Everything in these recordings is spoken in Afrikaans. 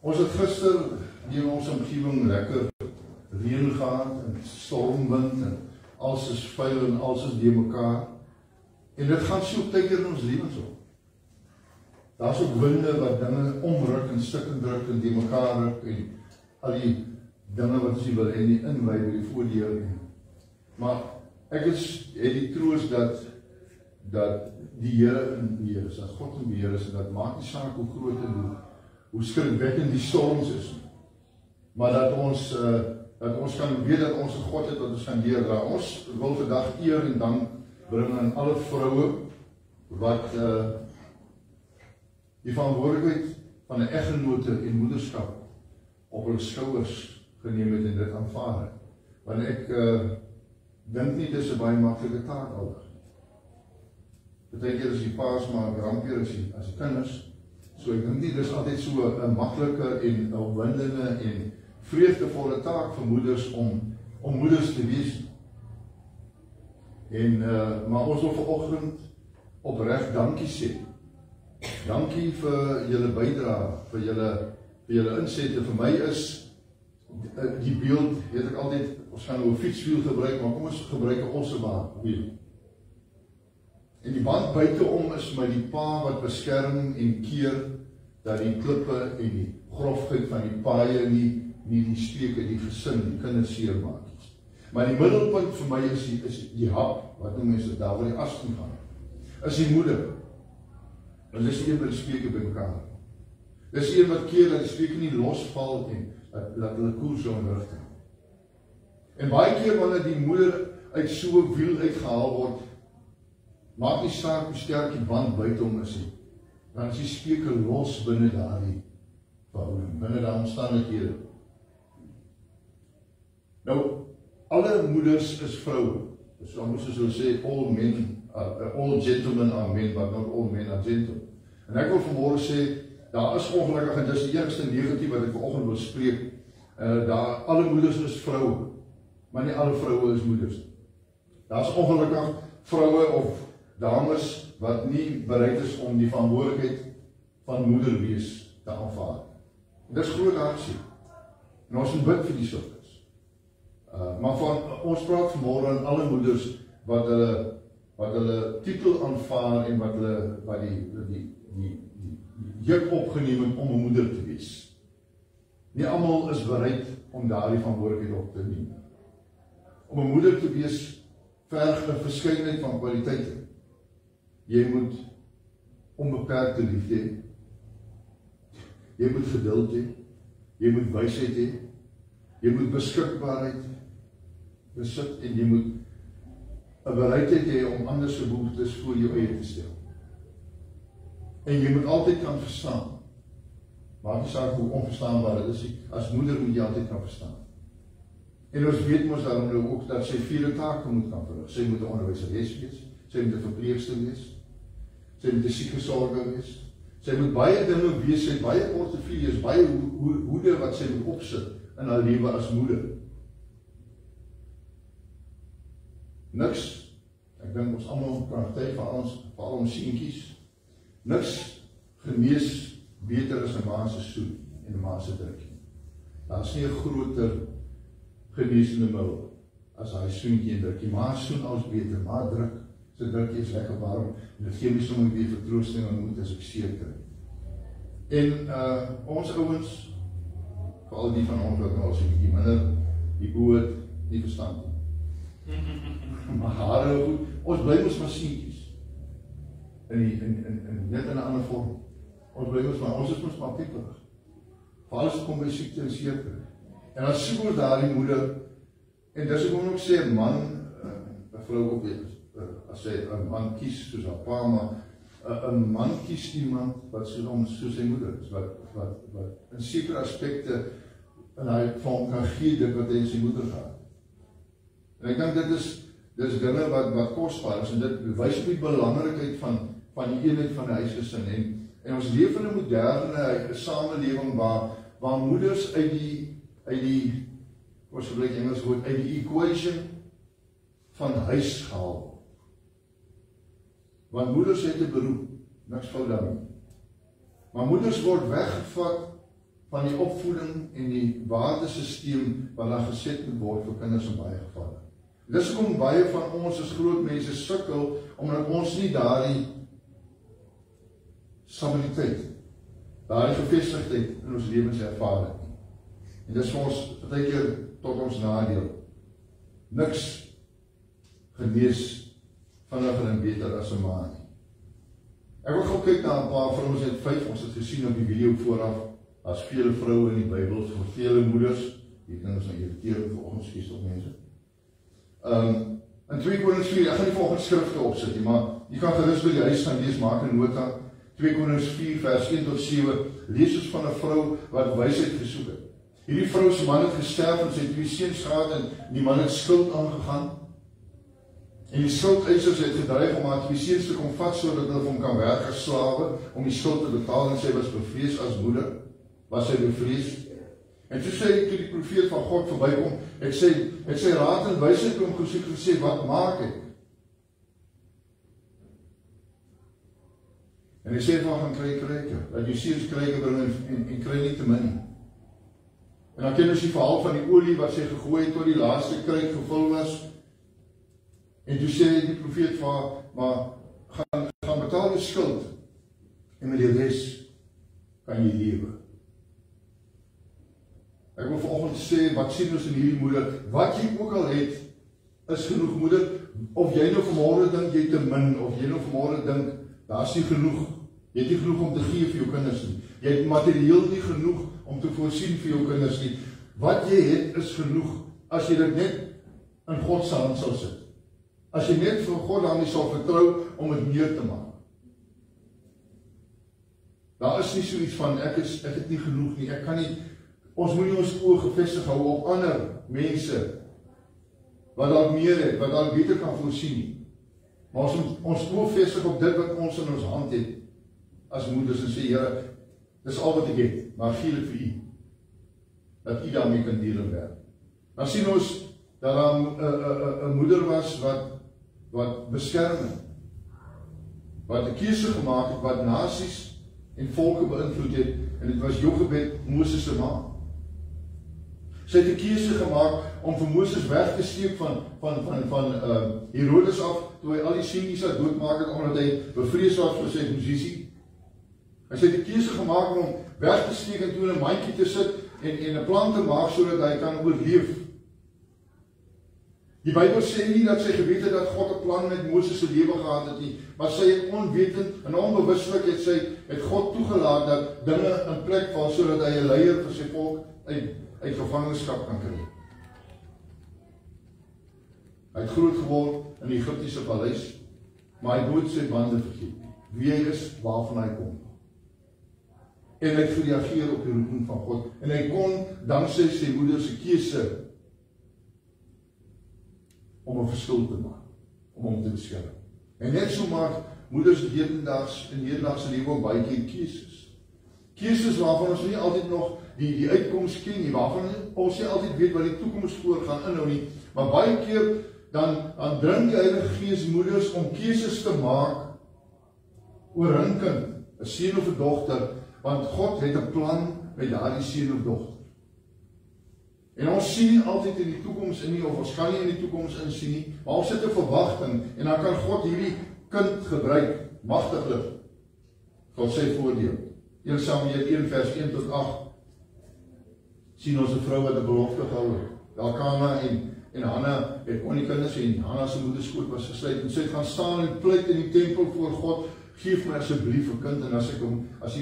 Ons het gister in ons omgewing lekker reën gehad en stormwind en alles is vuil en alles is deur mekaar. En dit gaan so tydkeer in ons lewens op. Daar's ook winde wat dinge omruk en stukkend druk en deur mekaar ruk en al die dinge wat ons nie wil hê nie inwy by die voordeur nie. Maar ek het die troos dat die Here in beheer is, dat God in beheer is en dat maak nie saak hoe groot en hoe skrikwekkend die storms is nie. Maar dat ons kan weet dat ons 'n God het wat ons kan deurdra. Ons wil vandag eer en dank bring aan alle vroue wat die verantwoordelikheid van 'n eggenote en moederskap op hulle skouers geneem het en dit aanvaar het. Want ek dink nie dis 'n baie maklike taak aldag. Partykeer is die paas maar rampier as die kinders. So ek dink nie dis altyd so 'n maklike en opwindende en vreugdevolle taak vir moeders om moeders te wees. En maar ons wil vanoggend opreg dankie sê. Dankie vir julle bydrae, vir julle insette. Vir my is die beeld, weet ek altyd, ons gaan nou 'n fietswiel gebruik, maar kom ons gebruik 'n ossewiel. En die band buiteom is my die pa wat beskerm en keer dat die klippe en die grofheid van die paaie nie die streke, die gesin, die kinders seermaak. Maar die middelpunt vir my is die hap, wat noem mense daar waar die as gaan. Is die moeder. En dis die een wat die streke by mekaar. Dis die een wat keer dat die streke nie losval en dat hulle koers so in rigting. En baie keer wanneer die moeder uit so 'n wiel uitgehaal word, maak nie saak hoe sterk die band buite hom is nie, dan is die speke los binne daardie verhouding, binne daardie omstandighede. Nou, alle moeders is vroue. Dus dan moes hulle sê, all gentlemen are men, but not all men are gentle. En ek wil vanmôre sê, daar is ongelukkig, en dis die enigste negatief wat ek vanoggend wil spreek, daar alle moeders is vroue, maar nie alle vroue is moeders. Daar is ongelukkig vroue of dames wat nie bereid is om die verantwoordelikheid van moeder wees te aanvaar. Dis groot hartseer. En ons moet bid vir die sulkes. Maar ons praat vanmôre aan alle moeders wat hulle titel aanvaar en wat die juk opgeneem het om 'n moeder te wees. Nie almal is bereid om daardie verantwoordelikheid op te neem. Om 'n moeder te wees verg 'n verskeidenheid van kwaliteite. Jy moet onbeperkte liefde hê. Jy moet geduld hê. Jy moet wysheid hê. Jy moet beskikbaarheid besit en jy moet 'n bereidheid hê om ander se behoeftes voor jou eie te stel. En jy moet altyd kan verstaan. Maak nie saak hoe onverstaanbaar dit is. As moeder moet jy altyd kan verstaan. En ons weet mos daarom nou ook dat sy vele take moet kan verrig. Sy moet 'n onderwyseres wees, sy moet 'n verpleegster wees, sy moet 'n siekesorger wees. Sy moet baie dinge wees, sy het baie portefeuilles, baie hoede wat sy moet opsit in haar lewe as moeder. Niks, ek dink ons almal kan getuig vir ons seentjies, niks genees beter as 'n ma se soen en 'n ma se drukkie. Daar is nie 'n groter geneesende middel as hy soentjie en drukkie. Ma soen als beter, ma druk, sy drukkie is lekker warm en dit gee my sommer weer vertroosting en moed as ek seer kry. En ons ouens, veral die van ons wat nou as ek bietjie minder die boot nie verstaan nie. Maar hare goed, ons bly ons maar seentjies. Net in 'n ander vorm. Ons bly ons is ons maar piepelig. Vir alles kom by siekte en seerkry. En dan soek ons daardie moeder, en dis ek moet ook sê, 'n man, 'n vrou ook weet, as sy 'n man kies soos haar pa, maar 'n man kies iemand wat soos sy moeder is, wat in sekere aspekte in hy vorm kan gee dit wat hy in sy moeder gehad. En ek dink dit is dinge wat kosbaar is, en dit bewys op die belangrikheid van die eenheid van die huisgesin. En ons leef in 'n moderne samelewing waar moeders uit die ons gebruik Engels woord, uit die equation van huis gehaal word. Want moeders het 'n beroep, niks fout daarmee. Maar moeders word weggevat van die opvoeding en die waardesisteem wat daar geset moet word vir kinders in baie gevalle. Dis hoekom baie van ons as groot mense sukkel, omdat ons nie daardie stabiliteit, daardie gevestigdheid in ons lewens ervaar het nie. En dis vir ons partykeer tot ons nadeel. Niks genees vinniger en beter as 'n ma nie. Ek wil gou kyk na 'n paar vrouens uit 5, ons het gesien op die video vooraf, as vele vroue in die Bybel, vir vele moeders, hier kan ons nou irriteer vir ons, skies op mense. In 2 Korintiërs 4, ek gaan nie volgens skrifte opsit nie, maar jy kan gerus by die huis gaan lees, maak 'n nota, 2 Korintiërs 4 vers 1 tot 7, lees ons van 'n vrou wat wysheid gesoek het. Hierdie vrou se man het gesterf en sy het 2 seuns gehad en die man het skuld aangegaan. En die skuldeisers het gedreig om haar 2 seuns te kom vat sodat hulle hom kan werk as slawe om die skuld te betaal, en sy was bevrees as moeder, was sy bevrees. En toe sê toe die profeet van God verbykom, het sy raad en wysheid hom gesoek en sê, wat maak ek? En hy sê van gaan kry kryke, dat jy seuns kryke bring en kry nie te min nie. En dan ken ons die verhaal van die olie wat sy gegooi het tot die laaste kryk gevul was. En toe sê die profeet van haar, maar gaan betaal die skuld en met die res kan jy lewe. Ek wil vanoggend sê, wat sien ons in hierdie moeder? Wat jy ook al het, is genoeg moeder. Of jy nou vanmôre dink jy te min, of jy nou vanmôre dink, daar is nie genoeg. Jy het nie genoeg om te gee vir jou kinders nie. Jy het materieel nie genoeg om te voorsien vir jou kinders nie. Wat jy het, is genoeg, as jy dit net in God se hand sal sit. As jy net vir God daarmee sal vertrou, om dit meer te maak. Daar is nie so iets van, ek het nie genoeg nie, ek kan nie. Ons moet nie ons oë gefestig hou op ander mense, wat dalk meer het, wat dalk beter kan voorsien nie. Maar ons oë vestig op dit wat ons in ons hand het, as moeders, en sê, Here, dis al wat ek het, maar gee dit vir u, dat u daarmee kan deel en werk. Dan sien ons, dat daar 'n moeder was, wat beskerming, wat 'n keuse gemaak het, wat nasies en volke beïnvloed het, en dit was Jochebed, Moses se ma. Sy het 'n keuse gemaak om vir Moses weg te steek van Herodes af, toe hy al die seentjies uit doodmaak het, omdat hy bevrees was vir sy posisie. En sy het 'n keuse gemaak om weg te steek en toe in 'n mandjie te sit en 'n plan te maak sodat hy kan oorleef. Die Bybel sê nie dat sy geweet het dat God 'n plan met Moses se lewe gehad het nie, maar sy het onwetend en onbewuslik het God toegelaat dat dinge in plek val sodat hy 'n leier vir sy volk uit gevangenskap kan kry. Hy het groot geword in die Egiptiese paleis, maar hy moet sy bande vergeet, wie hy is, waarvan hy kom. En hy het gereageer op die roeping van God, en hy kon, dankse sy moeder se keuse, om 'n verskil te maak, om hom te beskerm. En net so maak moeders in hedendaagse lewe ook baie keer keuses. Keuses waarvan ons nie altyd nog die uitkoms ken nie, waarvan ons nie altyd weet wat die toekoms voor gaan inhou nie, maar baie keer dan dring die Heilige Gees moeders om keuses te maak oor hun kind, 'n seun of 'n dogter, want God het 'n plan met daardie seun of dogter. En ons sien nie altyd in die toekoms in nie, of ons kan nie in die toekoms insien nie, maar ons het 'n verwagting, en dan kan God hierdie kind gebruik, magtiglik, tot sy voordeel. 1 Samuel 1 vers 1 tot 8, sien ons 'n vrou wat 'n belofte gehou het. Elkana en Hanna het kon nie kinders hê nie. Hanna se moederskoot was gesluit, en sy het gaan staan en pleit in die tempel voor God, geef my asseblief 'n kind, en as jy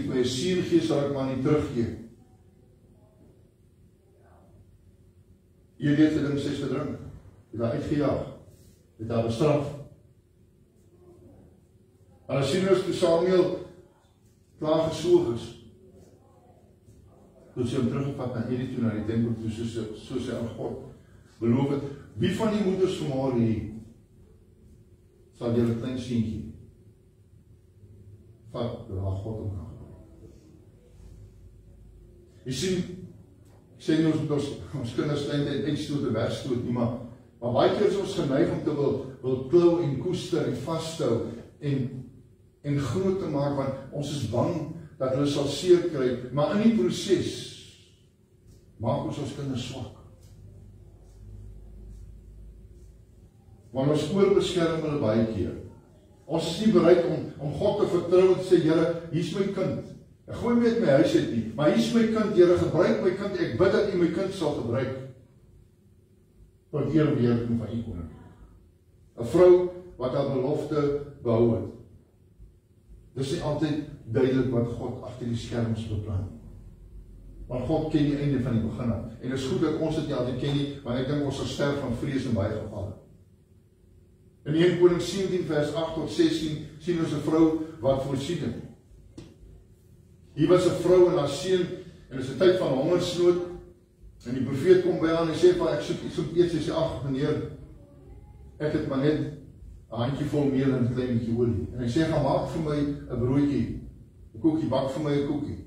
vir my 'n seun gee, sal ek maar nie teruggee. Hierdie het gedink sy is verdrink, het haar uitgejaag, het haar bestraf. En dan sien ons toe Samuel klaar gesoog is, toe sy hom teruggevat na Eli toe, na die tempel toe, so sy aan God beloof het, wie van die moeders vanmôre hier sal julle klein seentjie vat, waar God om kan gebruik. Jy sien, ek sê nie ons kinders eintlik uitstoot en wegstoot nie, maar baie keer is ons geneig om te wil klou en koester en vasthou en groot te maak, want ons is bang dat hulle sal seer kry, maar in die proses maak ons kinders swak. Want ons oorbeskerm hulle baie keer. Ons is nie bereid om God te vertrou en te sê, Here, hier is my kind. Ek gooi my uit my huis uit nie, maar hier is my kind, Here, gebruik my kind, ek bid dat U my kind sal gebruik. Tot eer en beheerking van U koning. 'n Vrou wat haar belofte behou het. Dis nie altyd duidelik wat God agter die skerms beplan. Want God ken die einde van die begin af. En dit is goed dat ons dit nie altyd ken nie, want ek dink ons sal sterf van vrees in baie gevalle. In 1 Konings 17 vers 8 tot 16 sien ons 'n vrou wat voorsien het. Hier was 'n vrou en haar seun, en dit is 'n tyd van hongersnood, en die profeet kom by haar en hy sê vir haar, ek soek eet, sy sê, ag meneer, ek het maar net 'n handjie vol meel en 'n klein bietjie olie. En hy sê, gaan maak vir my 'n broodjie, 'n koekie, bak vir my 'n koekie,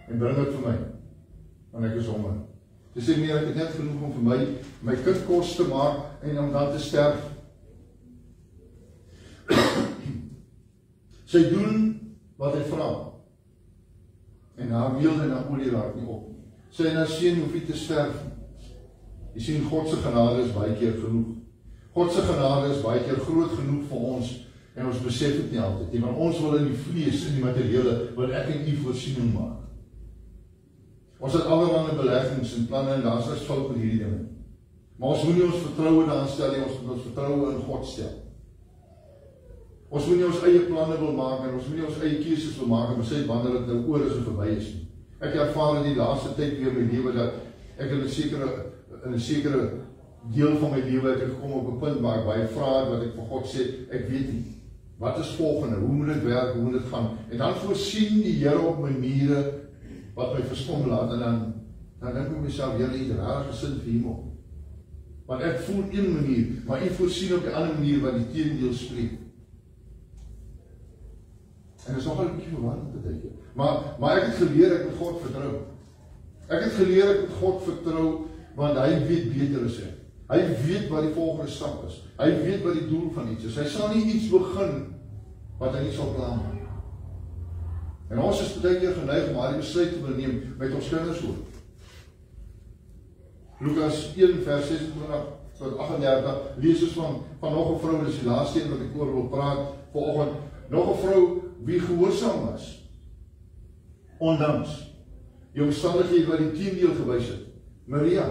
en bring dit vir my, want ek is honger. Sy sê, meneer, ek het net genoeg om vir my kind kos te maak, en om dan te sterf. Sy doen wat hy vra. En haar meel en haar olie raak nie op. Sy en haar seun hoef nie te sterf. Jy sien, God se genade is baie keer genoeg. God se genade is baie keer groot genoeg vir ons, en ons besef dit nie altyd nie, want ons wil in die vlees, in die materiële, wil ek en U voorsiening maak. Ons het allerlei beleggings en planne, en daar is fout met hierdie dinge. Maar ons moet nie ons vertroue daarin stel nie, ons moet ons vertroue in God stel. Ons moet nie ons eie planne wil maak, en ons moet nie ons eie keuses wil maak, en besef wanneer dit nou oor is en verby is nie. Ek ervaar in die laaste tyd weer my lewe, dat ek in 'n sekere deel van my lewe het ek gekom op 'n punt waar ek baie vra het, wat ek vir God sê, ek weet nie, wat is volgende, hoe moet dit werk, hoe moet dit gaan, en dan voorsien die Here op maniere, wat my verskom laat, en dan dink ek myself, Here, U het rare gesin vir hemel. Want ek voel een manier, maar U voorsien op die ander manier, wat die teendeel spreek. En dit is nogal 'n bietjie verwarrend te dink. Maar ek het geleer, ek moet God vertrou. Ek het geleer, ek moet God vertrou, want hy weet beter as ek. Hy weet wat die volgende stap is. Hy weet wat die doel van iets is. Hy sal nie iets begin, wat hy nie sal klaar maak. En ons is baie keer geneig om die besluit te neem met ons kinders ook. Lukas 1 vers 26 tot 38 lees ons van nog 'n vrou, dis die laaste een wat ek oor wil praat vanoggend. Nog 'n vrou wie gehoorsaam was, ondanks die omstandighede wat die teendeel gewys het. Maria,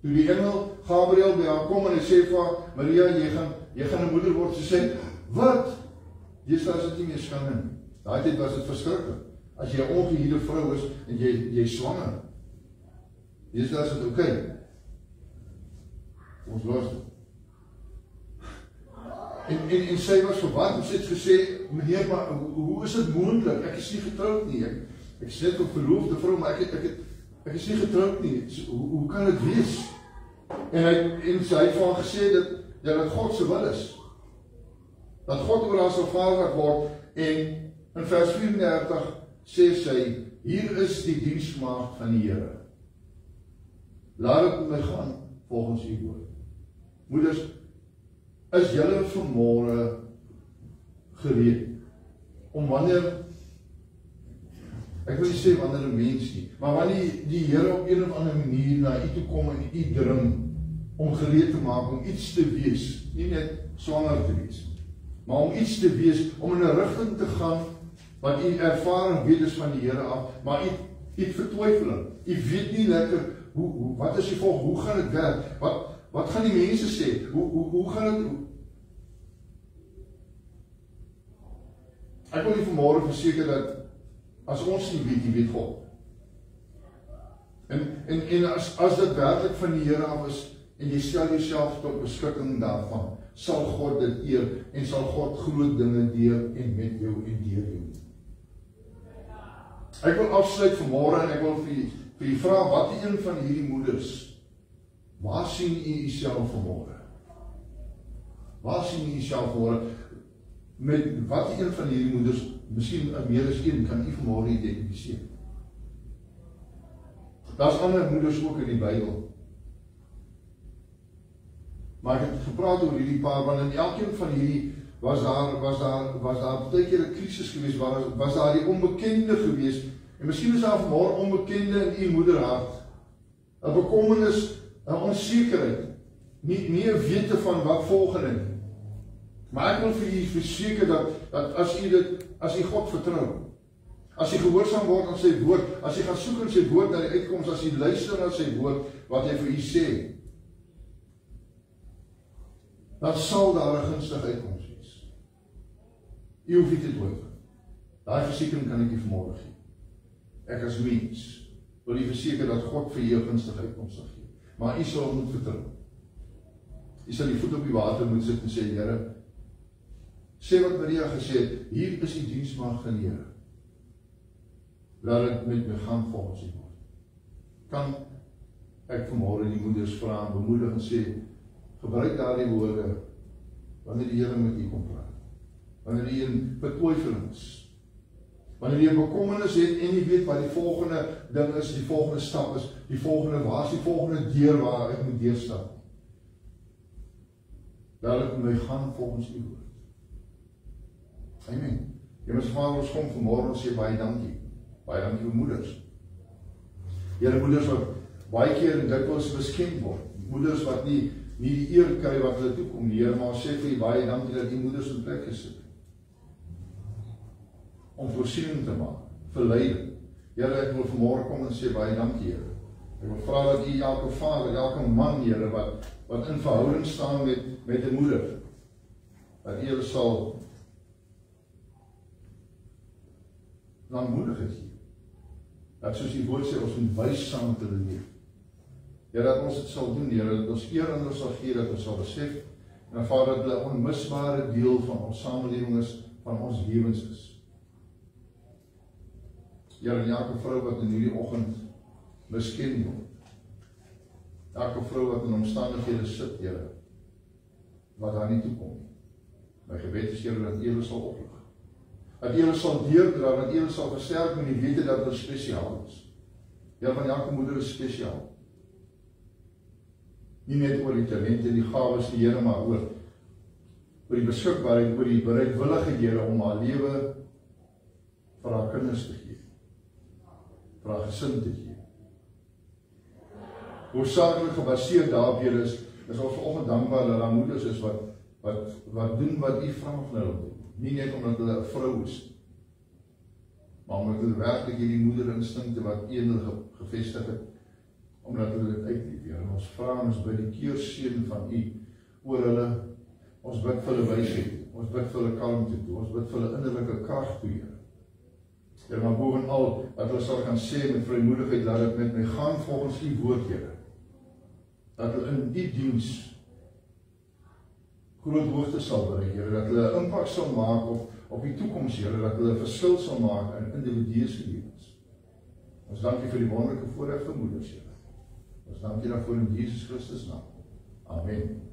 toe die engel Gabriel by haar kom en hy sê vir haar, Maria, jy gaan 'n moeder word, sy sê, wat? Deesdae is dit nie meer skande nie. Daai tyd was dit verskriklik. As jy 'n ongehuwde vrou is en jy swanger, deesdae is dit oké. Ons los dit. En sy was verward, en sy het gesê, meneer, maar hoe is dit moontlik? Ek is nie getroud nie. Ek is net 'n verloofde vrou, maar ek is nie getroud nie. Hoe kan dit wees? En sy het vir haar gesê dat dit God se wil is. Dat God oor haar sal vaardig word, en in vers 34 sê sy, hier is die diensmaagd van die Here. Laat dit met my gaan volgens U woord. Moeders, is julle vanmôre gereed om wanneer, ek wil nie sê wanneer 'n mens nie, maar wanneer die Here op een of ander manier na U toe kom en U dring om gereed te maak, om iets te wees, nie net swanger te wees, maar om iets te wees, om in 'n rigting te gaan, wat U ervaring weet is van die Here af, maar U vertwyfeling, U weet nie lekker, wat is die volgende, hoe gaan dit werk, wat gaan die mense sê, hoe gaan dit, ek wil nie vanmôre verseker dat, as ons nie weet, weet God. En as dit werklik van die Here af is, en jy stel jouself tot beskikking daarvan, sal God dit eer, en sal God groot dinge deur en met jou en deur jou. Ek wil afsluit vanmôre, en ek wil vir u vra, wat een van hierdie moeders, waar sien u uself vanmôre? Waar sien u uself vanmôre? Met wat een van hierdie moeders, miskien meer as een, kan u vanmôre identifiseer? Daar's ander moeders ook in die Bybel. Maar ek het gepraat oor hierdie paar, want in elkeen van hierdie was daar baie keer 'n krisis geweest, was daar die onbekende geweest, en miskien is daar vanmôre onbekende in u moederhart, 'n bekommernis, 'n onsekerheid, nie 'n wete van wat volgende nie. Maar ek wil vir u verseker dat as u God vertrou, as u gehoorsaam word aan sy woord, as u gaan soek in sy woord na die uitkoms, as u luister na sy woord, wat hy vir u sê, dan sal daar 'n gunstige uitkoms wees. U hoef nie te twyfel. Daai versekering kan ek u vanmôre gee. Ek as mens wil u verseker dat God vir u 'n gunstige uitkoms sal gee. Maar u sal moet vertrou. U sal die voet op die water moet sit en sê, Here, sê wat Maria gesê het, hier is die diensmaagd van die Here. Laat dit met my gaan volgens die woord. Kan ek vanmôre die moeders vra en bemoedig en sê, gebruik daardie woorde wanneer die Here met u kom praat. Wanneer u in betwyfeling is. Wanneer jy 'n bekommernis het en jy weet wat die volgende ding is, die volgende stap is, waar is die volgende deur waar ek moet deurstap. Laat dit my gaan volgens u woord. Amen. Hemelse Vader, ons kom vanmôre en sê baie dankie. Baie dankie vir moeders. Here, moeders wat baie keer en dikwels miskend word. Moeders wat nie die eer kry wat hulle toekom nie, Here, maar sê vir u baie dankie dat die moeders in plek gesit het. Om voorsiening te maak, vir leiding. Here, ek wil vanmôre kom en sê baie dankie, Here. Ek wil vra dat u elke vader, elke man, Here, wat in verhouding staan met 'n moeder, dat u hulle sal langmoedigheid gee. Dat soos die woord sê, ons moet wys saam met hulle leef. Ja, dat ons dit sal doen, Here, dat ons eer aan hulle sal gee, dat ons sal besef, en Vader, dat hulle 'n onmisbare deel van ons samelewing is, van ons lewens is. Here, en elke vrou wat in hierdie oggend miskend word, elke vrou wat in omstandighede sit, Here, wat daar nie toekom nie. My gebed is, Here, dat u hulle sal oplig. Dat u hulle sal deurdra, dat u hulle sal versterk met die wete dat hulle spesiaal is. Ja, van elke moeder is spesiaal. Nie net oor die talente en die gawes die Here, maar oor die beskikbaarheid, oor die bereidwilligheid, Here, om haar lewe vir haar kinders te gee, vir haar gesin te gee. Hoofsaaklik gebaseer daarop, Here, is ons vanoggend dankbaar dat daar moeders is wat doen wat u vra van hulle doen. Nie net omdat hulle 'n vrou is, maar omdat hulle werklik hierdie moederinstinkte wat u in hulle gevestig het, omdat hulle dit uitleef, Here. En ons vra en ons bid die keurseën van u oor hulle. Ons bid vir hulle wysheid, ons bid vir hulle kalmte toe, ons bid vir hulle innerlike krag toe, Here. Here, maar bovenal, dat hulle sal kan sê met vrymoedigheid, laat dit met my gaan volgens u woord, Here. Dat hulle in die diens groot hoogte sal bereik, Here, dat hulle 'n impak sal maak op die toekoms, Here, dat hulle 'n verskil sal maak in individue se lewens. Ons dank u vir die wonderlike voorreg vir moeders, Here. Ons dank u daarvoor in Jesus Christus naam. Amen.